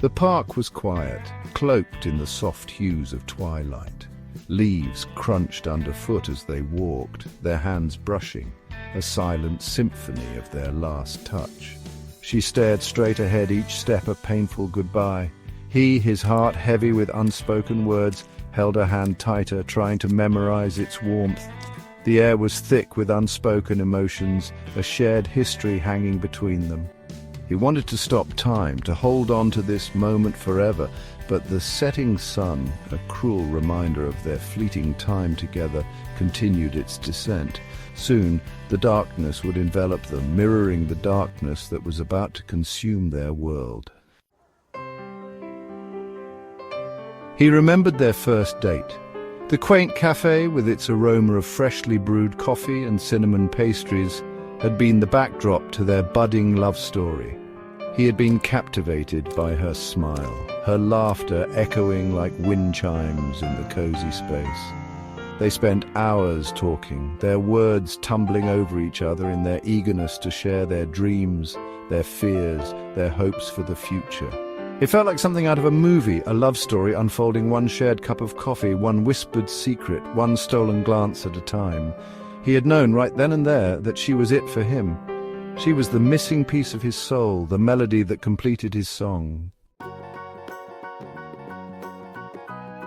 The park was quiet, cloaked in the soft hues of twilight. Leaves crunched underfoot as they walked, their hands brushing, a silent symphony of their last touch. She stared straight ahead, each step a painful goodbye. He, his heart heavy with unspoken words, held her hand tighter, trying to memorize its warmth. The air was thick with unspoken emotions, a shared history hanging between them. He wanted to stop time, to hold on to this moment forever, but the setting sun, a cruel reminder of their fleeting time together, continued its descent. Soon, the darkness would envelop them, mirroring the darkness that was about to consume their world. He remembered their first date. The quaint cafe, with its aroma of freshly brewed coffee and cinnamon pastries, had been the backdrop to their budding love story. He had been captivated by her smile, her laughter echoing like wind chimes in the cozy space. They spent hours talking, their words tumbling over each other in their eagerness to share their dreams, their fears, their hopes for the future. It felt like something out of a movie, a love story unfolding one shared cup of coffee, one whispered secret, one stolen glance at a time. He had known right then and there that she was it for him. She was the missing piece of his soul, the melody that completed his song.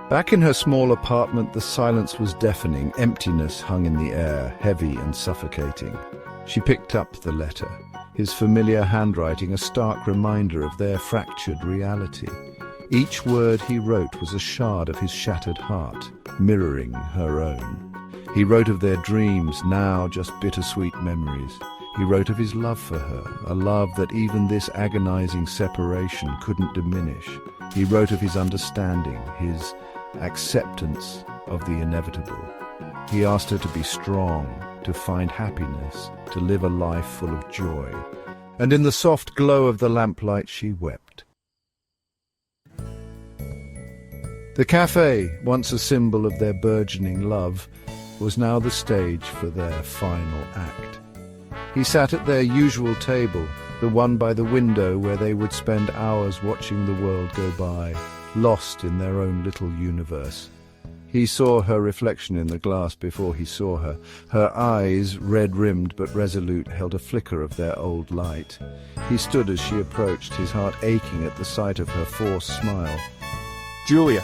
Back in her small apartment, the silence was deafening. Emptiness hung in the air, heavy and suffocating. She picked up the letter, his familiar handwriting a stark reminder of their fractured reality. Each word he wrote was a shard of his shattered heart, mirroring her own. He wrote of their dreams, now just bittersweet memories. He wrote of his love for her, a love that even this agonizing separation couldn't diminish. He wrote of his understanding, his acceptance of the inevitable. He asked her to be strong, to find happiness, to live a life full of joy. And in the soft glow of the lamplight she wept. The cafe, once a symbol of their burgeoning love, was now the stage for their final act. He sat at their usual table, the one by the window where they would spend hours watching the world go by, lost in their own little universe. He saw her reflection in the glass before he saw her. Her eyes, red-rimmed but resolute, held a flicker of their old light. He stood as she approached, his heart aching at the sight of her forced smile. Julia.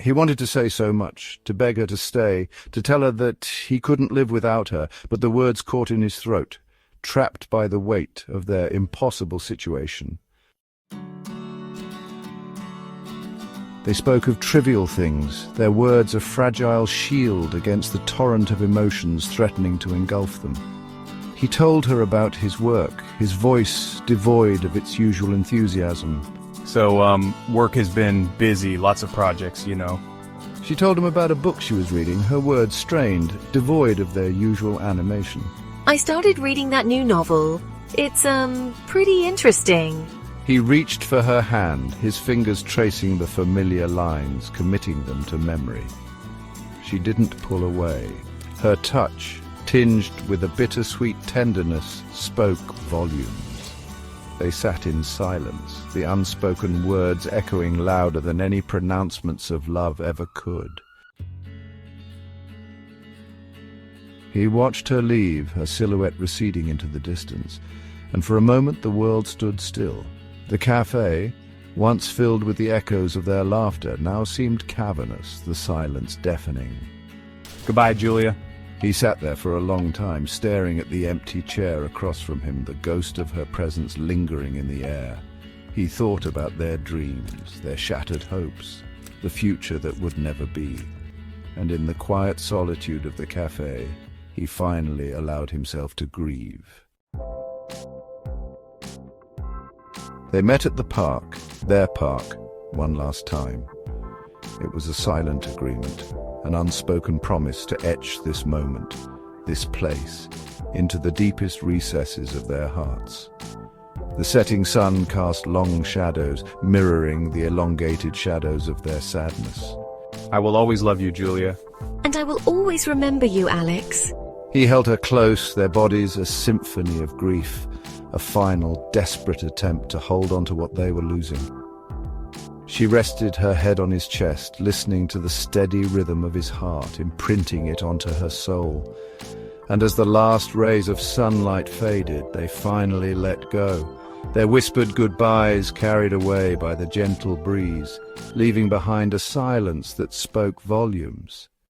He wanted to say so much, to beg her to stay, to tell her that he couldn't live without her, but the words caught in his throat, trapped by the weight of their impossible situation. They spoke of trivial things, their words a fragile shield against the torrent of emotions threatening to engulf them. He told her about his work, his voice devoid of its usual enthusiasm. So, work has been busy, lots of projects, you know. She told him about a book she was reading, her words strained, devoid of their usual animation. I started reading that new novel. It's, pretty interesting. He reached for her hand, his fingers tracing the familiar lines, committing them to memory. She didn't pull away. Her touch, tinged with a bittersweet tenderness, spoke volumes. They sat in silence, the unspoken words echoing louder than any pronouncements of love ever could. He watched her leave, her silhouette receding into the distance, and for a moment the world stood still. The cafe, once filled with the echoes of their laughter, now seemed cavernous, the silence deafening. Goodbye, Julia. He sat there for a long time, staring at the empty chair across from him, the ghost of her presence lingering in the air. He thought about their dreams, their shattered hopes, the future that would never be. And in the quiet solitude of the cafe, he finally allowed himself to grieve. They met at the park, their park, one last time. It was a silent agreement, an unspoken promise to etch this moment, this place, into the deepest recesses of their hearts. The setting sun cast long shadows, mirroring the elongated shadows of their sadness. I will always love you, Julia. And I will always remember you, Alex. He held her close, their bodies a symphony of grief, a final, desperate attempt to hold on to what they were losing. She rested her head on his chest, listening to the steady rhythm of his heart, imprinting it onto her soul. And as the last rays of sunlight faded, they finally let go, their whispered goodbyes carried away by the gentle breeze, leaving behind a silence that spoke volumes.